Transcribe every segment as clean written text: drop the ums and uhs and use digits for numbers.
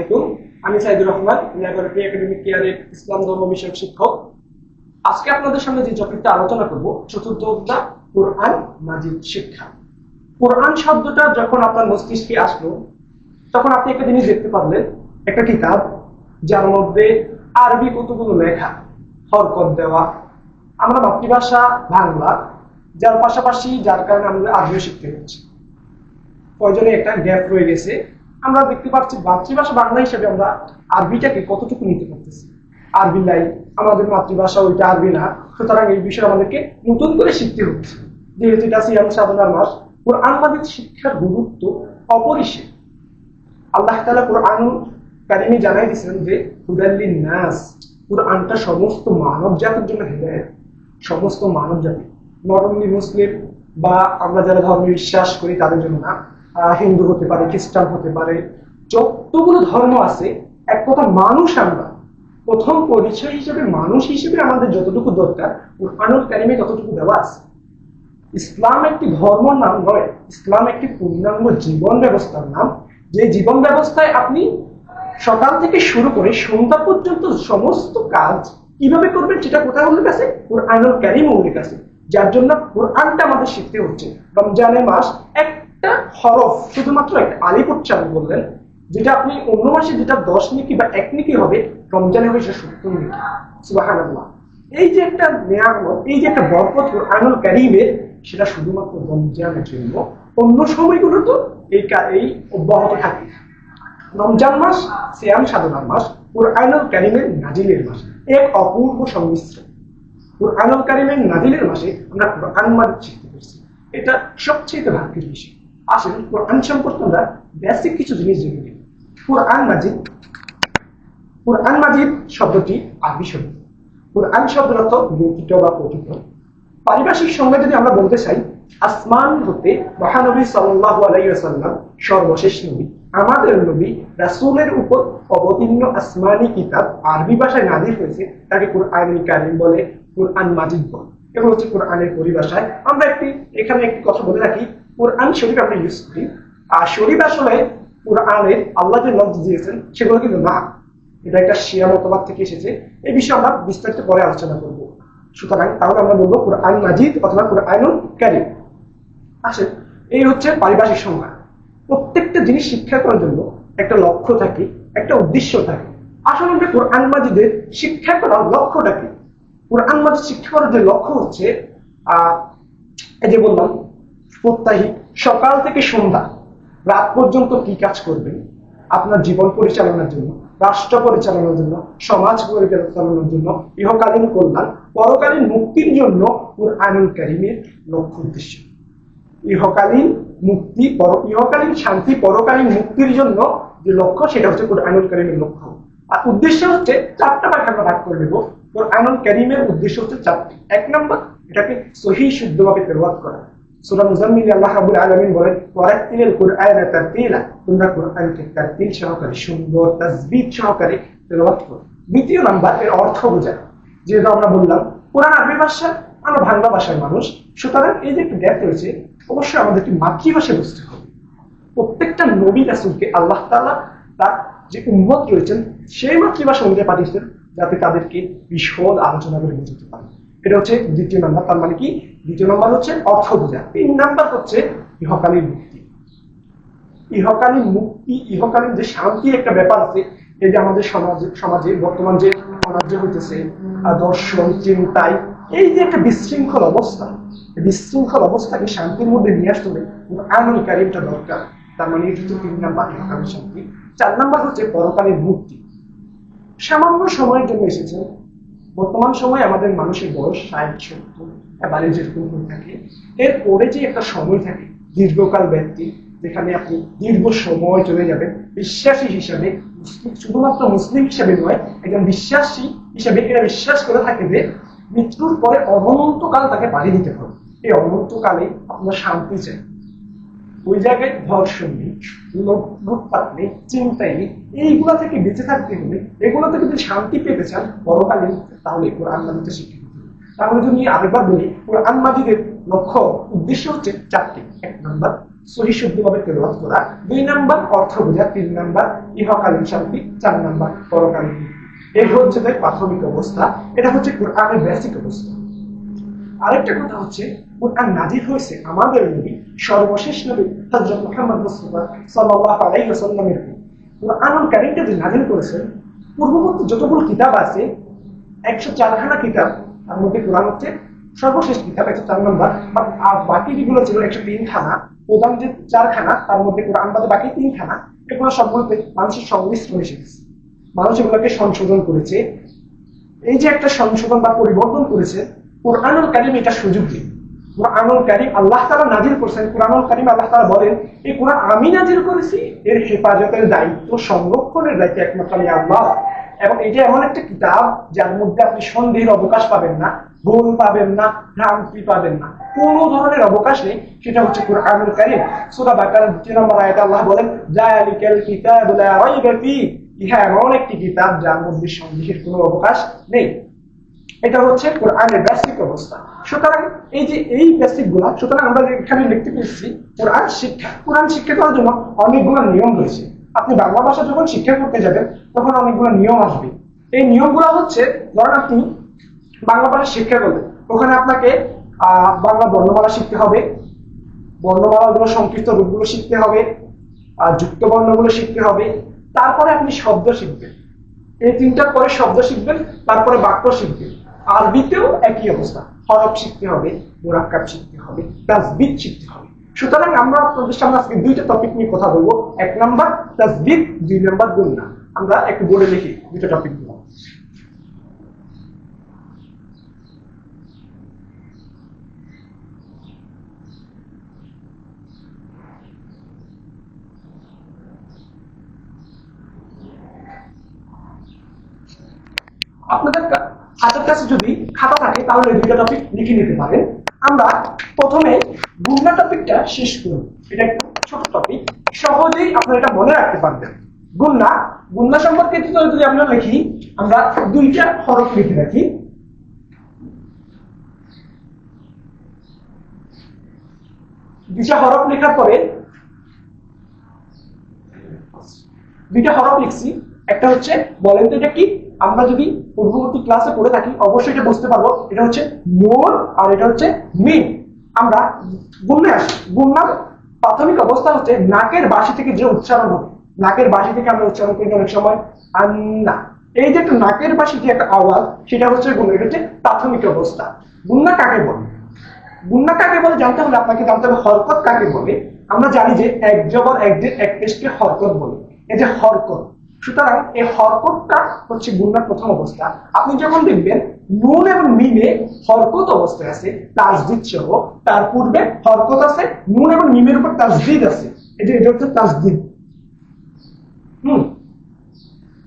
আলাইকুম। আমি Saidur Rahman, laboratory academic কেয়ারের ইসলাম ধর্ম বিষয়ক শিক্ষক। আজকে আপনাদের সামনে যে টপিকটা আলোচনা করব, চতুর্থ অধ্যায় কোরআন মাজিদ শিক্ষা। কোরআন শব্দটা যখন আপনার মস্তিষ্কে আসলো, তখন আপনি একটা জিনিস দেখতে পারলেন, একটা কিতাব যার মধ্যে আরবি কতগুলো লেখা, হরকত দেওয়া। আমরা মাতৃভাষা বাংলা, যার পাশাপাশি যার কারণে আমাদের আরবিও শিখতে হচ্ছে, প্রয়োজনে একটা গ্যাপ রয়ে গেছে। আমরা দেখতে পাচ্ছি মাতৃভাষা বাংলা হিসেবে আমরা আরবিটাকে কতটুকু নিতে পারতেছি। আরবি লাই আমাদের মাতৃভাষা, ওইটা আরবি না, সুতরাং এই বিষয়ে আমাদেরকে নতুন করে শিখতে হচ্ছে। যেহেতু এটা সিয়াম সাধনার মাস, কোরআন মাজিদ শিক্ষার গুরুত্ব অপরিসীম। আল্লাহ তাআলা কোরআনুল কারীমে জানাই দিয়েছেন যে হুদাল্লিন নাস, কোরআনটা সমস্ত মানব জাতির জন্য হেদায়েত। সমস্ত মানব জাতি, নট অনলি মুসলিম বা আমরা যারা ধর্মে বিশ্বাস করি তাদের জন্য না, হিন্দু হতে পারে, খ্রিস্টান হতে পারে, যতগুলো ধর্ম আছে, এক কথা মানুষ আমরা। প্রথম পরিচয় হিসেবে মানুষ হিসেবে আমাদের যতটুকু দরকার কোরআনুল কারীমে ততটুকু দেওয়া আছে। ইসলাম একটি ধর্ম নাম নয়, ইসলাম একটি পূর্ণাঙ্গ জীবন ব্যবস্থার নাম। যে জীবন ব্যবস্থায় আপনি সকাল থেকে শুরু করে সন্ধ্যা পর্যন্ত সমস্ত কাজ কিভাবে করবেন সেটা কোথায় উল্লেখ আছে? কোরআনুল কারীমে উল্লেখ আছে। যার জন্য কোরআনটা আমাদের শিখতে হচ্ছে। রমজানের মাস, একটা হরফ, শুধুমাত্র একটা আলিফ উচ্চারণ করলেন, যেটা আপনি অন্য মাসে যেটা 10 নেকি বা 1 নেকি হবে, রমজানে হবে সেটা 70 নেকি। সুবহানাল্লাহ। এই যে একটা নিয়ামত, এই যে একটা বরকত কোরআনুল কারীমের, সেটা শুধুমাত্র রমজানের জন্য। অন্য সময়গুলো তো এই অব্যাহত থাকে। রমজান মাস সিয়াম সাধনার মাস, কোরআনুল কারীমের নাজিলের মাস, এক অপূর্ব সংমিশ্রণ। কোরআনুল কারীমের নাজিলের মাসে আমরা কোরআন মাজিদ শিখতে পারছি, এটা সবচেয়ে ভাগ্যের বিষয়। আসলে কোরআন সম্পর্কে আমরা বেসিক কিছু জিনিস জেনে নিই। কোরআন মাজিদ, কোরআন মাজিদ শব্দটি আরবি শব্দ। কোরআন শব্দের অর্থ লিখিত বা পঠিত। পারিভাষিক সংজ্ঞা যদি আমরা বলতে চাই, আসমান হতে মহানবী সাল্লাল্লাহু আলাইহি ওয়াসাল্লাম সর্বশেষ নবী, আমাদের নবী রাসূলের উপর অবতীর্ণ আসমানি কিতাব আরবি ভাষায় নাযিল হয়েছে, তাকে কোরআনুল কারীম বলে, কোরআন মাজিদ বলে। এগুলো হচ্ছে কোরআনের পরিভাষায়। আমরা এখানে একটি কথা বলে রাখি, কোরআন শরীফ আমরা ইউজ করি, আর শরীফ আসলে কোরআনের আল্লাহ যে লফজ দিয়েছেন সেগুলো কিন্তু না, এটা একটা শিয়া মতবাদ থেকে এসেছে। এই বিষয়ে আমরা বিস্তারিত পরে আলোচনা করব। সুতরাং তাহলে আমরা বলবো কোরআন মাজিদ অথবা কোরআনুল কারীম। আসলে এই হচ্ছে পারিভাষিক সংজ্ঞা। প্রত্যেকটা জিনিস শিক্ষা করার জন্য একটা লক্ষ্য থাকে, একটা উদ্দেশ্য থাকে। আসলে আমরা কোরআন মাজিদের শিক্ষা করার লক্ষ্যটা কি? কোরআন মাজিদ শিক্ষা করার যে লক্ষ্য হচ্ছে, এই যে বললাম, প্রত্যাহিক সকাল থেকে সন্ধ্যা রাত পর্যন্ত কি কাজ করবেন আপনার জীবন পরিচালনার জন্য, রাষ্ট্র পরিচালনার জন্য, সমাজ পরিচালনার জন্য, ইহকালীন কল্যাণ, পরকালীন মুক্তির জন্য কোরআনুল কারীমের লক্ষ্য উদ্দেশ্য। ইহকালীন মুক্তি, ইহকালীন শান্তি, পরকালীন মুক্তির জন্য যে লক্ষ্য, সেটা হচ্ছে কোরআনুল কারীমের লক্ষ্য। আর উদ্দেশ্য হচ্ছে চারটা ভাগে আমরা ভাগ করে দেব। কোরআনুল কারীমের উদ্দেশ্য হচ্ছে চারটি। 1 নম্বর, এটাকে সহিহ শুদ্ধভাবে তেলাওয়াত করা। সূরা মুজাম্মিল আল্লাহ রাব্বুল আলামিন বলেন, ওয়ারাতিলিল কুরআনা তারতিলা, তোমরা কোরআনকে তারতিল সহকারে, সুন্দর তাসবিহ সহকারে তেলাওয়াত করো। দ্বিতীয় নাম্বার, এর অর্থ বোঝা। যেহেতু আমরা বললাম কোরআন আরবি ভাষা, আমরা বাংলা ভাষার মানুষ, সুতরাং এই যে একটা গ্যাপ রয়েছে, অবশ্যই আমাদেরকে মাতৃভাষা বুঝতে হবে। প্রত্যেকটা নবী রাসূলকে আল্লাহ তাআলা তার যে উম্মত রয়েছেন সেই মাতৃভাষা অনুযায়ী পাঠিয়েছেন, যাতে তাদেরকে বিশদ আলোচনা করে বুঝতে পারে। এটা হচ্ছে দ্বিতীয় নাম্বার। তার মানে কি? দ্বিতীয় নাম্বার হচ্ছে অর্থ বোঝা। 3 নাম্বার হচ্ছে ইহকালীন মুক্তি। ইহকালীন মুক্তি, ইহকালীন যে শান্তি একটা ব্যাপার আছে, এই যে আমাদের সমাজে বর্তমান যে অনার্য হইতেছে, দর্শন, চিন্তায়, এই যে একটা বিশৃঙ্খল অবস্থা, বিশৃঙ্খল অবস্থাকে শান্তির মধ্যে নিয়ে আসতে হবে কোরআনুল কারীমটা দরকার। তার মানে এটা হচ্ছে 3 নাম্বার, ইহকালীন শান্তি। 4 নাম্বার হচ্ছে পরকালীন মুক্তি। সামান্য সময়ের জন্য এসেছে। বর্তমান সময়ে আমাদের মানুষের বয়স 60-70 এবারে যেরকম হয়ে থাকে, এরপরে যে একটা সময় থাকে দীর্ঘকাল ব্যক্তি, যেখানে আপনি দীর্ঘ সময় চলে যাবেন বিশ্বাসী হিসাবে, শুধুমাত্র মুসলিম হিসাবে নয়, একজন বিশ্বাসী হিসাবে এরা বিশ্বাস করে থাকে যে মৃত্যুর পরে অনন্তকাল তাকে পাড়ি দিতে হবে। এই অনন্তকালে আপনার শান্তি চাই। ওই জায়গায় ধর্ষণ নেই, লুটপাট নেই, চিন্তাই নেই। এইগুলা থেকে বেঁচে থাকতে হলে, এগুলো থেকে যদি শান্তি পেতে চান পরকালীন, তাহলে কোরআন মাজিদটা শিখতে হবে। তাহলে যদি আরেকবার বলি, কোরআন মাজিদের লক্ষ্য উদ্দেশ্য হচ্ছে 4টি। 1 নাম্বার সহি শুদ্ধভাবে তেলাওয়াত করা, 2 নাম্বার অর্থ বোঝা, 3 নাম্বার ইহকালীন শান্তি, 4 নাম্বার পরকালীন। এই হচ্ছে তার প্রাথমিক অবস্থা, এটা হচ্ছে কোরআনের বেসিক অবস্থা। আরেকটা কথা হচ্ছে কোরআন নাজিল হয়েছে আমাদের নবী সর্বশেষ নবী হযরত মুহাম্মদ মুস্তাফা সাল্লাল্লাহু আলাইহি ওয়াসাল্লামের উপর। কোরআনুল কারীমটা যে নাজিল করেছেন, পূর্ববর্তী যতগুলো কিতাব আছে 104 খানা কিতাব, তার মধ্যে কোরআন হচ্ছে সর্বশেষ কিতাব 104 নম্বর, আর বাকি যেগুলো ছিল 103 খানা, প্রধান যে 4 খানা তার মধ্যে কোরআন বাদে বাকি 3 খানা, এগুলো সবগুলোতে মানুষের সংমিশ্রণ এসেছে। মানুষ এগুলোকে সংশোধন করেছে। এই যে একটা সংশোধন বা পরিবর্তন করেছে, কোরআনুল কারীম এটা সুযোগ দিন। কোরআনুল কারীম আল্লাহ তাআলা নাজিল করেছেন, কোরআনুল কারীম আল্লাহ তাআলা বলেন এই কোরআন আমি নাজিল করেছি, এর হেফাজতের দায়িত্ব, সংরক্ষণের দায়িত্ব একমাত্র আমি আল্লাহ। এবং এটা এমন একটা কিতাব যার মধ্যে আপনি সন্দেহের অবকাশ পাবেন না, ভুল পাবেন না, ভ্রান্তি পাবেন না, কোনো ধরনের অবকাশ নেই। সেটা হচ্ছে কোরআনুল কারীম। সূরা বাকারার 2 নম্বর আয়াতে আল্লাহ বলেন যালিকাল কিতাবু লা রাইবা ফি, ইহা এমন একটি কিতাব যার মধ্যে সন্দেহের কোনো অবকাশ নেই। এটা হচ্ছে কোরআনের বেসিক অবস্থা। সুতরাং এই যে এই বেসিক গুলা, সুতরাং আমরা এখানে লিখতে পেরেছি কোরআন শিক্ষা। কোরআন শিক্ষা করার জন্য অনেকগুলো নিয়ম রয়েছে। আপনি বাংলা ভাষা যখন শিক্ষা করতে যাবেন তখন অনেকগুলো নিয়ম আসবে। এই নিয়মগুলো হচ্ছে, ধরেন আপনি বাংলা ভাষা শিক্ষা করবেন, ওখানে আপনাকে বাংলা বর্ণমালা শিখতে হবে, বর্ণমালাগুলো সংক্ষিপ্ত রূপগুলো শিখতে হবে, যুক্ত বর্ণগুলো শিখতে হবে, তারপরে আপনি শব্দ শিখবেন। এই 3টার পরে শব্দ শিখবেন, তারপরে বাক্য শিখবেন। আরবিতেও একই অবস্থা, হরফ শিখতে হবে, মুরাক্কাব শিখতে হবে, তাসবিদ শিখতে হবে। সুতরাং আমরা আপনাদের সামনে আজকে 2টা টপিক নিয়ে কথা বলবো। 1 নাম্বার তাসবিদ, 2 নাম্বার গুণনা। আমরা একটু বোর্ডে লিখি 2টা টপিক গুলো। আপনাদের হাতের কাছে যদি খাতা থাকে তাহলে 2টা টপিক লিখে নিতে পারেন। আমরা প্রথমে গুণনা টপিকটা শেষ করব। এটা একটা ছোট টপিক, সহজেই আপনারা এটা মনে রাখতে পারবেন। গুণনা সম্পর্কে যদি আমরা লিখি, আমরা 2টা হরফ লিখে রাখি। দুইটা হরফ লেখার পরে 2টা হরফ লিখছি। একটা হচ্ছে, বলেন তো এটা কি? আমরা যদি পূর্ববর্তী ক্লাসে পড়ে থাকি অবশ্যই এটা বুঝতে পারবো, এটা হচ্ছে নুন আর এটা হচ্ছে মিম। আমরা গুণনে আসি। গুণনার প্রাথমিক অবস্থা হচ্ছে নাকের বাসি থেকে যে উচ্চারণ হবে, নাকের বাসি থেকে আমরা উচ্চারণ করি অনেক সময় আন্না। এই যে একটা নাকের বাসি যে একটা আওয়াজ, সেটা হচ্ছে গুণ। এটা হচ্ছে প্রাথমিক অবস্থা। গুণনা কাকে বলে? গুণনা কাকে বলে জানতে হলে আপনাকে জানতে হবে হরকত কাকে বলে। আমরা জানি যে এক জবর এক যে এক পেশকে হরকত বলে, এই যে হরকত। সুতরাং এই হরকতটা হচ্ছে গুণনার প্রথম অবস্থা। আপনি যখন দেখবেন নুন এবং মিমে হরকত অবস্থায় আছে তাসদিদ সহ, তার পূর্বে হরকত আছে, নুন এবং মিমের উপর তাসদিদ আছে, এটা হচ্ছে তাসদিদ।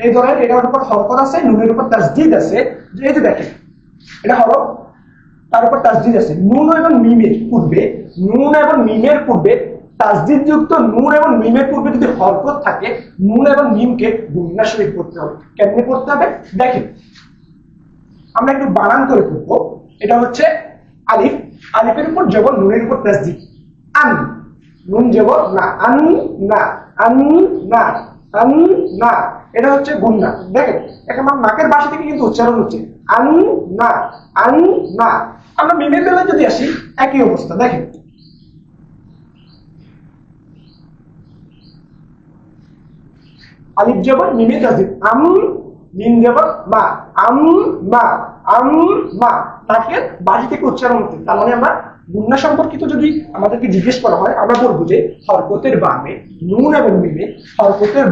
এই ধরনের এটার উপর হরকত আছে, নুনের উপর তাসদিদ আছে। এই যে দেখেন এটা হরফ, তার উপর তাসদিদ আছে। নুন এবং মিমের পূর্বে, নুন এবং মিমের পূর্বে তাসদিদ যুক্ত নুন এবং মিমের পূর্বে যদি হরকত থাকে, নুন এবং মিমকে গুণনা সহিত পড়তে হবে। কেমনে পড়তে হবে দেখেন, আমরা একটু বানান করে পড়বো। এটা হচ্ছে আলিফ, আলিফের উপর জবর, নুনের উপর তাসদিদ। আন, নুন জবর না, আন না, আন না, আন না। এটা হচ্ছে গুণনা। দেখেন এখন আমার নাকের বাসা থেকে কিন্তু উচ্চারণ হচ্ছে আন না, আন না। আমরা মিমের বেলায় যদি আসি একই অবস্থা। দেখেন আলিফ জবর মিমে তাসদিদ, আম, মিম জবর মা, আম মা, আম মা। নাকের বাসি থেকে উচ্চারণ হচ্ছে। তার মানে আমরা গুণনা সম্পর্কিত যদি আমাদেরকে জিজ্ঞেস করা হয়, আমরা বলবো যে হরকতের বামে নুন এবং মিমে, হরকতের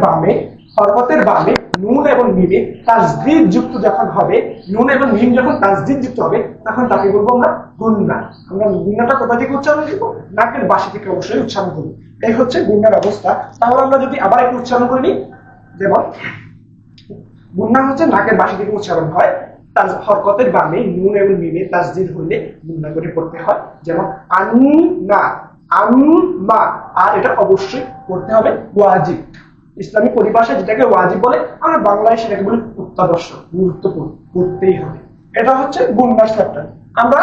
বামে নুন এবং মিমে তাসদিদ যুক্ত যখন হবে, নুন এবং মিম যখন তাসদিদ যুক্ত হবে, তখন তাকে বলবো আমরা গুণনা। আমরা গুণনাটা কোথা থেকে উচ্চারণ করব? নাকের বাসি থেকে অবশ্যই উচ্চারণ করব। এই হচ্ছে গুণনার অবস্থা। তাহলে আমরা যদি আবার একটু উচ্চারণ করে নিই, যেমন গুণনা হচ্ছে নাকের বাসি থেকে উচ্চারণ হয়, তার হরকতের বামে নুন এবং মিমে তাসদিদ হলে গুণনা করে পড়তে হয়। যেমন আন না, আম মা। আর এটা অবশ্যই পড়তে হবে ওয়াজিব। ইসলামী পরিভাষায় যেটাকে ওয়াজিব বলে, আমরা বাংলায় সেটাকে বলি অত্যাবশ্যক, গুরুত্বপূর্ণ, করতেই হবে। এটা হচ্ছে গুণনার চ্যাপ্টার। আমরা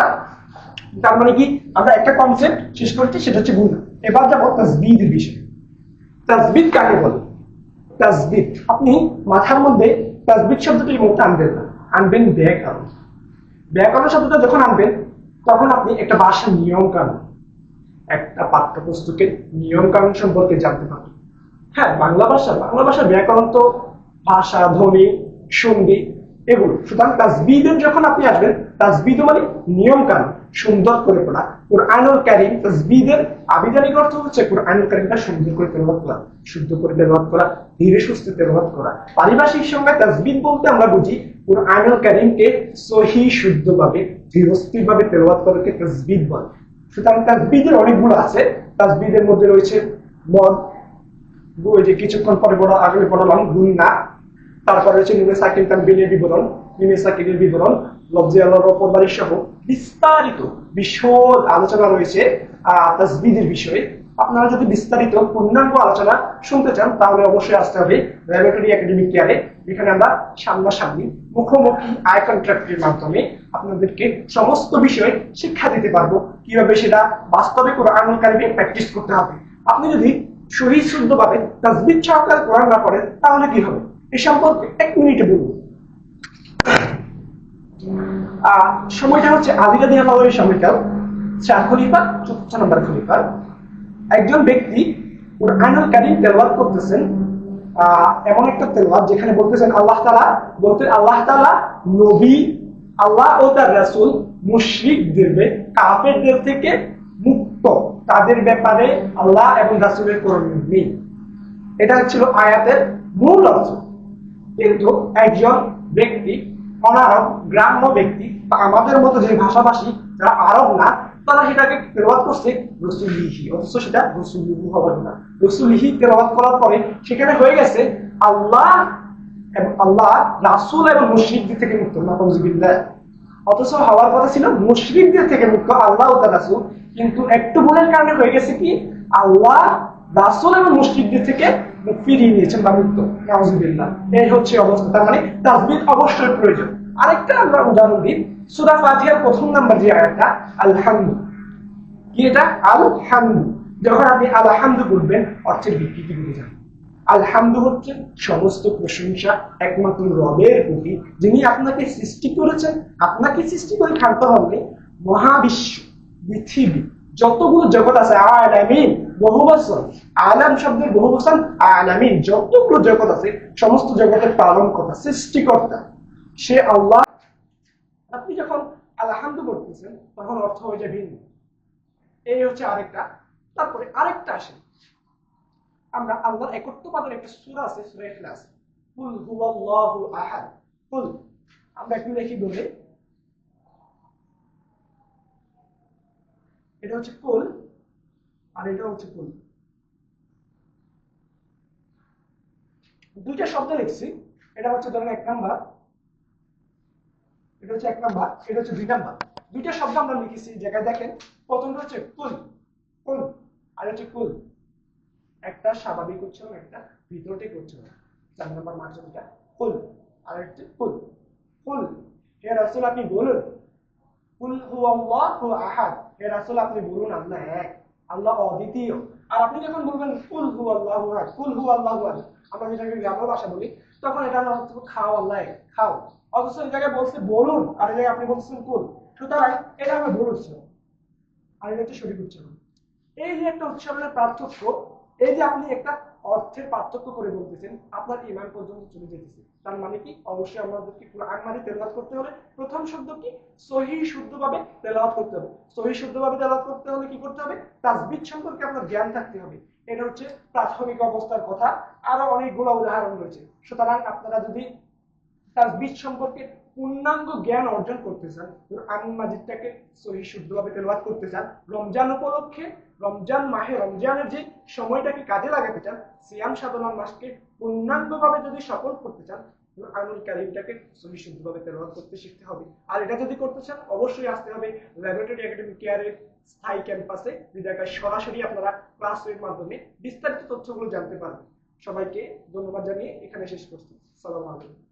তার মানে কি, আমরা একটা কনসেপ্ট শেষ করছি, সেটা হচ্ছে গুণনা। এবার যাবো তাসবিদের বিষয়ে। তাসবিদ কাকে বলে? তাসবিদ, আপনি মাথার মধ্যে তাসবিদ শব্দটি মুখে আনবেন না, আনবেন ব্যাকরণ। ব্যাকরণ শব্দটা যখন আনবেন তখন আপনি একটা ভাষার নিয়ম কানুন, একটা পাঠ্যপুস্তকের নিয়ম কানুন সম্পর্কে জানতে পারবেন। হ্যাঁ, বাংলা ভাষার ব্যাকরণ তো ভাষা, ধ্বনি, সন্ধি এগুলো। সুতরাং তাসবিদের যখন আপনি আসবেন, তাসবিদ মানে নিয়ম কানুন সুন্দর করে পড়া। কুরআনুল কারীম তাসবিদের আবিধানিক অর্থ হচ্ছে কুরআনুল কারীমটা সুন্দর করে তেলাওয়াত করা, শুদ্ধ করে তেলাওয়াত করা, ধীরে সুস্থে তেলাওয়াত করা। পারিভাষিক সংজ্ঞায় তাসবিদ বলতে আমরা বুঝি কুরআনুল কারীমকে সহিহ শুদ্ধভাবে ধীরস্থিরভাবে তেলাওয়াত করাকে তাসবিদ বলে। সুতরাং তাসবিদের অনেকগুলো আছে। তাসবিদের মধ্যে রয়েছে মদ, ওই যে কিছুক্ষণ পরে আগে বললাম গুন্না, তারপরে রয়েছে নুনে সাকিন তানবিনের বিবরণ, মিমে সাকিনের বিবরণ, লফজে আল্লাহর অপরবাড়ি সহ বিস্তারিত বিশদ আলোচনা রয়েছে তাসবিদের বিষয়ে। আপনারা যদি বিস্তারিত পূর্ণাঙ্গ আলোচনা শুনতে চান তাহলে অবশ্যই আসতে হবে ল্যাবরেটরি একাডেমিক কেয়ারে, যেখানে আমরা সামনাসামনি মুখোমুখি আই কন্ট্রাক্টের মাধ্যমে আপনাদেরকে সমস্ত বিষয় শিক্ষা দিতে পারবো, কিভাবে সেটা বাস্তবে কুরআনুল কারীমে প্র্যাকটিস করতে হবে। আপনি যদি সহিহ শুদ্ধভাবে তাসবিদ সহকারে কোরআন না পড়েন তাহলে কি হবে এ সম্পর্কে 1 মিনিটে বলবো। সময়টা হচ্ছে আলী রাদিয়াল্লাহু আনহুর সময়কাল, 4 খলিফা, 4 নম্বর খলিফা। একজন ব্যক্তি কুরআনুল কারীম তেলাওয়াত করতেছেন, এমন একটা তেলাওয়াত যেখানে বলতেছেন আল্লাহ তাআলা নবী, আল্লাহ ও তার রাসূল মুশরিকদের, কাফেরদের থেকে মুক্ত, তাদের ব্যাপারে আল্লাহ এবং রাসূলের করণীয় নেই। এটা ছিল আয়াতের মূল অর্থ। কিন্তু একজন ব্যক্তি, অনারব গ্রাম্য ব্যক্তি বা আমাদের মতো যে ভাষাভাষী যারা আরব না, তারা সেটাকে তেলাওয়াত করছে রাসূলিহি, অথচ সেটা রাসূলুহু হবার না। রাসূলিহি তেলাওয়াত করার পরে সেখানে হয়ে গেছে আল্লাহ রাসূল এবং মুশরিকদের থেকে মুক্ত, নাউযুবিল্লাহ। অথচ হওয়ার কথা ছিল মুশরিকদের থেকে মুক্ত আল্লাহ ও তার রাসূল, কিন্তু একটু ভুলের কারণে হয়ে গেছে কি আল্লাহ রাসূল এবং মুশরিকদের থেকে ফিরিয়ে নিয়েছেন বা মুক্ত, নাউযুবিল্লাহ। এই হচ্ছে অবস্থা। তার মানে তাসবিহ অবশ্যই প্রয়োজন। আরেকটা আমরা উদাহরণ দিই, সূরা ফাতিহার 1 নাম্বার যে আয়াতটা আলহামদু, কি এটা? আলহামদু। যখন আপনি আলহামদু বলবেন অর্থের বিকৃতি বুঝে যান। আলহামদু হচ্ছে সমস্ত প্রশংসা একমাত্র রবের প্রতি, যিনি আপনাকে সৃষ্টি করেছেন। আপনাকে সৃষ্টি করে ক্ষান্ত হননি, মহাবিশ্ব, পৃথিবী, যতগুলো জগৎ আছে, আলামিন বহুবচন, আলাম শব্দের বহুবচন আলামিন, যতগুলো জগৎ আছে সমস্ত জগতের পালনকর্তা, সৃষ্টিকর্তা সে আল্লাহ। আপনি যখন আলহামদু বলতেছেন তখন অর্থ হয়ে যায় ভিন্ন। এই হচ্ছে আরেকটা। তারপরে আরেকটা আসে, আমরা আল্লাহর একত্ববাদের একটা সূরা আছে, সূরা ইখলাস, কুল হুয়াল্লাহু আহাদ। কুল আমরা একটু দেখি বলে, এটা হচ্ছে কুল আর এটা হচ্ছে কুল, দুইটা শব্দ লিখছি। এটা হচ্ছে ধরেন 1 নাম্বার, এটা হচ্ছে 1 নাম্বার, এটা হচ্ছে 2 নাম্বার। দুইটা শব্দ আমরা লিখেছি জায়গায় দেখেন, প্রথমটা হচ্ছে কুল, কুল, আর হচ্ছে কুল। একটা স্বাভাবিক উচ্চারণ, একটা ভিতরতে উচ্চারণ। 4 নাম্বার মাঝখানটা কুল আর একটা কুল। কুল, হে রাসূল আপনি বলুন, কুল হুয়াল্লাহু আহাদ, হে রাসূল আপনি বলুন আল্লাহ এক, আল্লাহ অদ্বিতীয়। আর আপনি যখন বলবেন কুল হুয়াল্লাহু আহাদ, কুল হুয়াল্লাহু আহাদ, আমরা যেটাকে গ্রামের ভাষা বলি, তখন এটা আমরা হচ্ছে খাও আল্লাহ এক, খাও। অথচ এই জায়গায় বলছে বলুন, আর এই জায়গায় আপনি বলছেন কুল। সুতরাং এটা আমরা ভুল উচ্চারণ, আর এটা হচ্ছে সঠিক উচ্চারণ। এই যে একটা উচ্চারণের পার্থক্য, এই যে আপনি একটা অর্থের পার্থক্য করে বলতেছেন, আপনার ঈমান পর্যন্ত চলে যেতেছে। তার মানে কি অবশ্যই আমাদেরকে কুরআন মানে তেলাওয়াত করতে হলে প্রথম শব্দ কি সহিহ শুদ্ধভাবে তেলাওয়াত করতে হবে। সহিহ শুদ্ধভাবে তেলাওয়াত করতে হলে কি করতে হবে? তাসবিহ সম্পর্কে আপনার জ্ঞান থাকতে হবে। এটা হচ্ছে প্রাথমিক অবস্থার কথা, আরো অনেকগুলো উদাহরণ রয়েছে। সুতরাং আপনারা যদি তাসবিহ সম্পর্কে পূর্ণাঙ্গ জ্ঞান অর্জন করতে চান, কুরআন মাজিদটাকে সহিহ শুদ্ধভাবে তেলাওয়াত করতে চান, রমজান উপলক্ষে রমজান মাহে রমজানের যে সময়টাকে কাজে লাগাতে চান, সিয়াম সাধনার মাসকে পূর্ণাঙ্গভাবে যদি সফল করতে চান, কুরআনুল কারীমটাকে সহিহ শুদ্ধভাবে তেলাওয়াত করতে শিখতে হবে। আর এটা যদি করতে চান অবশ্যই আসতে হবে ল্যাবরেটরি একাডেমিক কেয়ারের স্থায়ী ক্যাম্পাসে, যে জায়গায় সরাসরি আপনারা ক্লাসের মাধ্যমে বিস্তারিত তথ্যগুলো জানতে পারবেন। সবাইকে ধন্যবাদ জানিয়ে এখানে শেষ করছি। আসসালামু আলাইকুম।